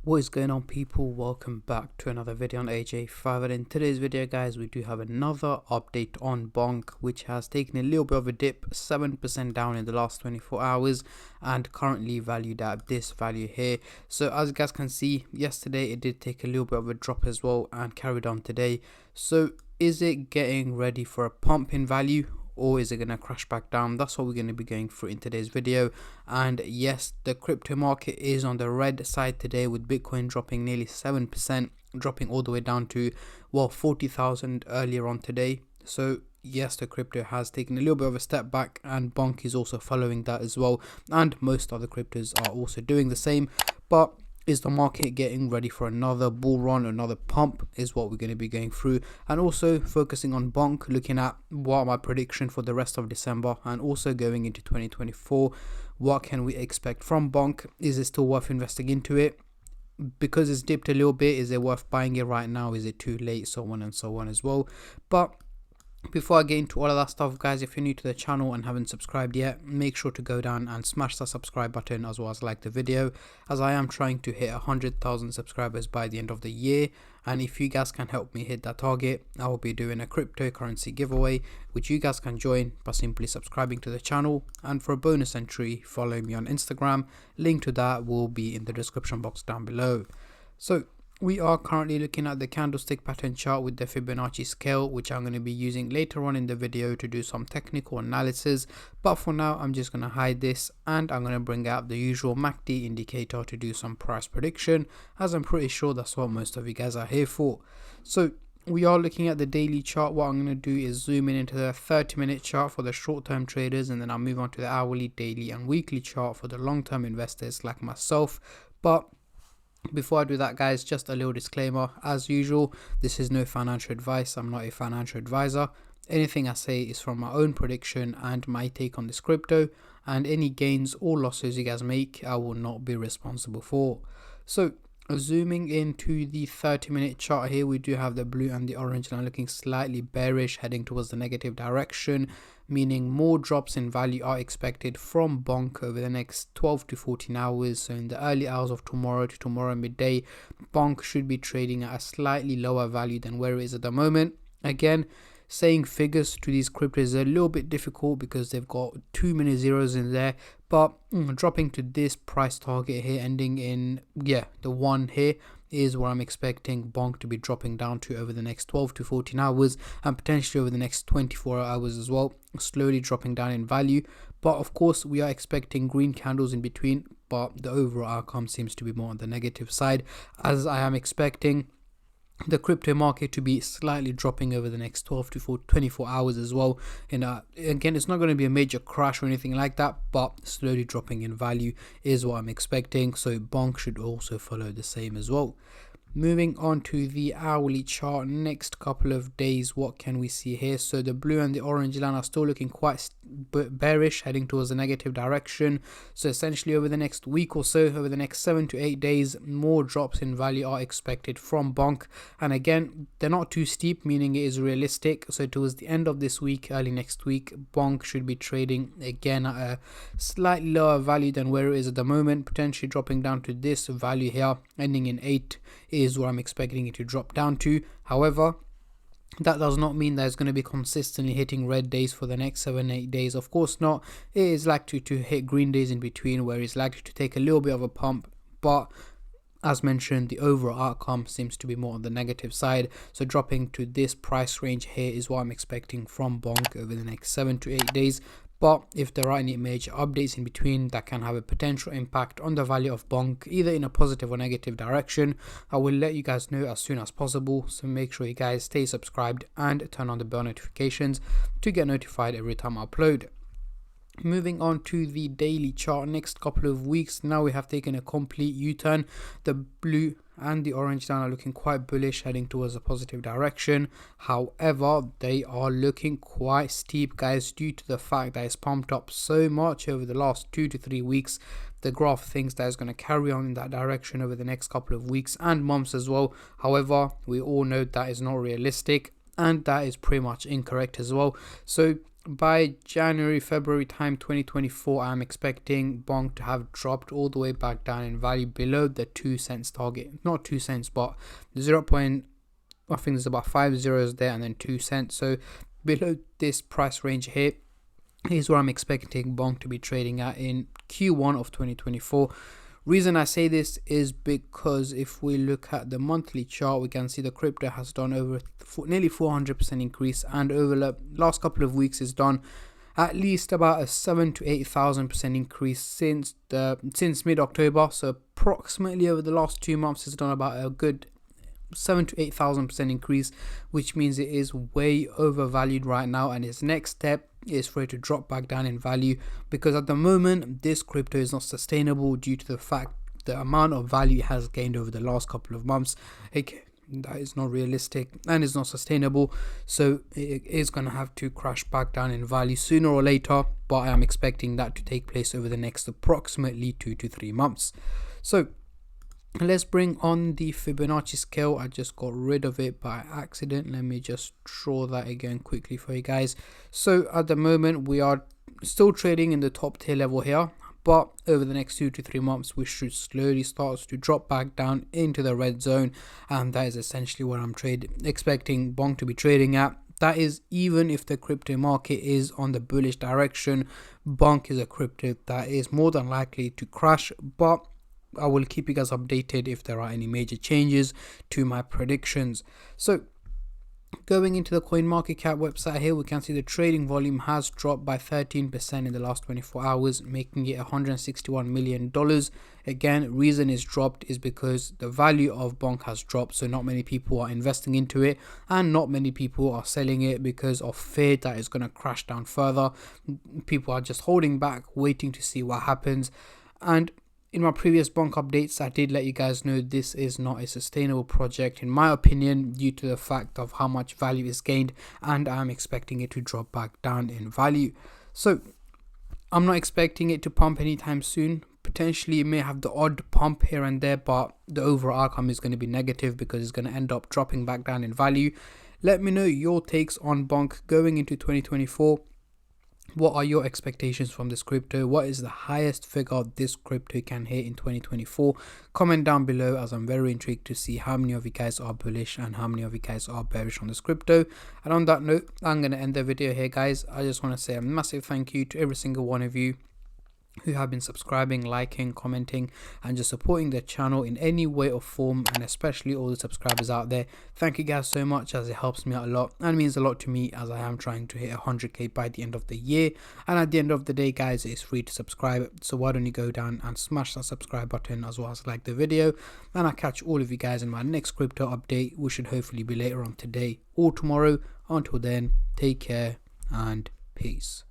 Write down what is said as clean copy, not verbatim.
What is going on, people? Welcome back to another video on AJ5, and in today's video guys we do have another update on Bonk, which has taken a little bit of a dip, 7% down in the last 24 hours and currently valued at this value here. So as you guys can see, yesterday it did take a little bit of a drop as well and carried on today. So is it getting ready for a pump in value, or is it going to crash back down? That's what we're going to be going through in today's video. And yes, the crypto market is on the red side today, with Bitcoin dropping nearly 7%, dropping all the way down to 40,000 earlier on today. So yes, the crypto has taken a little bit of a step back, and Bonk is also following that as well, and most other cryptos are also doing the same. But is the market getting ready for another bull run, another pump, is what we're going to be going through, and also focusing on Bonk, looking at what my prediction for the rest of December and also going into 2024. What can we expect from Bonk? Is it still worth investing into it? Because it's dipped a little bit, is it worth buying it right now? Is it too late? So on and so on as well. But before I get into all of that stuff, guys, if you're new to the channel and haven't subscribed yet, make sure to go down and smash that subscribe button, as well as like the video, as I am trying to hit 100,000 subscribers by the end of the year. And if you guys can help me hit that target, I will be doing a cryptocurrency giveaway, which you guys can join by simply subscribing to the channel. And for a bonus entry, follow me on Instagram. Link to that will be in the description box down below. So we are currently looking at the candlestick pattern chart with the Fibonacci scale, which I'm going to be using later on in the video to do some technical analysis. But for now, I'm just going to hide this, and I'm going to bring out the usual MACD indicator to do some price prediction, as I'm pretty sure that's what most of you guys are here for. So we are looking at the daily chart. What I'm going to do is zoom in into the 30-minute chart for the short-term traders, and then I'll move on to the hourly, daily and weekly chart for the long-term investors like myself. But before I do that, guys, just a little disclaimer. As usual, this is no financial advice. I'm not a financial advisor. Anything I say is from my own prediction and my take on this crypto, and any gains or losses you guys make, I will not be responsible for. So zooming into the 30-minute chart here, we do have the blue and the orange line looking slightly bearish, heading towards the negative direction, meaning more drops in value are expected from Bonk over the next 12 to 14 hours. So in the early hours of tomorrow to tomorrow midday, Bonk should be trading at a slightly lower value than where it is at the moment. Again, saying figures to these cryptos is a little bit difficult because they've got too many zeros in there, but dropping to this price target here, ending in the one here, is where I'm expecting Bonk to be dropping down to over the next 12 to 14 hours, and potentially over the next 24 hours as well, slowly dropping down in value. But of course, we are expecting green candles in between, but the overall outcome seems to be more on the negative side, as I am expecting the crypto market to be slightly dropping over the next 12 to 24 hours as well. And again, it's not going to be a major crash or anything like that, but slowly dropping in value is what I'm expecting. So Bonk should also follow the same as well. Moving on to the hourly chart, next couple of days, what can we see here? So the blue and the orange line are still looking quite bearish, heading towards the negative direction. So essentially over the next week or so, over the next 7 to 8 days, more drops in value are expected from Bonk. And again, they're not too steep, meaning it is realistic. So towards the end of this week, early next week, Bonk should be trading again at a slightly lower value than where it is at the moment, potentially dropping down to this value here, ending in 8 is where I'm expecting it to drop down to. However, that does not mean that it's going to be consistently hitting red days for the next 7-8 days. Of course not. It is likely to hit green days in between, where it's likely to take a little bit of a pump, but as mentioned, the overall outcome seems to be more on the negative side. So dropping to this price range here is what I'm expecting from Bonk over the next 7 to 8 days. But if there are any major updates in between that can have a potential impact on the value of Bonk, either in a positive or negative direction, I will let you guys know as soon as possible. So make sure you guys stay subscribed and turn on the bell notifications to get notified every time I upload. Moving on to the daily chart, next couple of weeks, now we have taken a complete U-turn. The blue and the orange line are looking quite bullish, heading towards a positive direction. However, they are looking quite steep, guys, due to the fact that it's pumped up so much over the last 2 to 3 weeks. The graph thinks that it's going to carry on in that direction over the next couple of weeks and months as well. However, we all know that is not realistic, and that is pretty much incorrect as well. So by January, February time 2024, I'm expecting Bonk to have dropped all the way back down in value below the 2 cents target. Not 2 cents, but the 0. I think there's about 5 zeros there and then 2 cents. So below this price range here is where I'm expecting Bonk to be trading at in Q1 of 2024. Reason I say this is because if we look at the monthly chart, we can see the crypto has done over nearly 400% increase, and over the last couple of weeks it's done at least about a 7 to 8,000% increase since mid-October. So approximately over the last 2 months it's done about a good 7 to 8,000% increase, which means it is way overvalued right now, and its next step is for it to drop back down in value, because at the moment this crypto is not sustainable due to the fact the amount of value it has gained over the last couple of months. That is not realistic and is not sustainable, so it is going to have to crash back down in value sooner or later, but I am expecting that to take place over the next approximately 2 to 3 months. So let's bring on the Fibonacci scale. I just got rid of it by accident. Let me just draw that again quickly for you guys. So at the moment we are still trading in the top tier level here, but over the next 2 to 3 months we should slowly start to drop back down into the red zone, and that is essentially what I'm expecting Bonk to be trading at. That is even if the crypto market is on the bullish direction. Bonk is a crypto that is more than likely to crash, but I will keep you guys updated if there are any major changes to my predictions. So going into the CoinMarketCap website here, we can see the trading volume has dropped by 13% in the last 24 hours, making it $161 million. Again, reason is dropped is because the value of Bonk has dropped, so not many people are investing into it, and not many people are selling it because of fear that it's going to crash down further. People are just holding back, waiting to see what happens. And in my previous Bonk updates, I did let you guys know this is not a sustainable project in my opinion, due to the fact of how much value is gained, and I'm expecting it to drop back down in value. So I'm not expecting it to pump anytime soon. Potentially it may have the odd pump here and there, but the overall outcome is going to be negative because it's going to end up dropping back down in value. Let me know your takes on Bonk going into 2024. What are your expectations from this crypto? What is the highest figure this crypto can hit in 2024? Comment down below, as I'm very intrigued to see how many of you guys are bullish and how many of you guys are bearish on this crypto. And on that note, I'm going to end the video here, guys. I just want to say a massive thank you to every single one of you who have been subscribing, liking, commenting, and just supporting the channel in any way or form, and especially all the subscribers out there. Thank you guys so much, as it helps me out a lot and means a lot to me, as I am trying to hit 100k by the end of the year. And at the end of the day, guys, it's free to subscribe, so why don't you go down and smash that subscribe button, as well as like the video. And I'll catch all of you guys in my next crypto update, which should hopefully be later on today or tomorrow. Until then, take care and peace.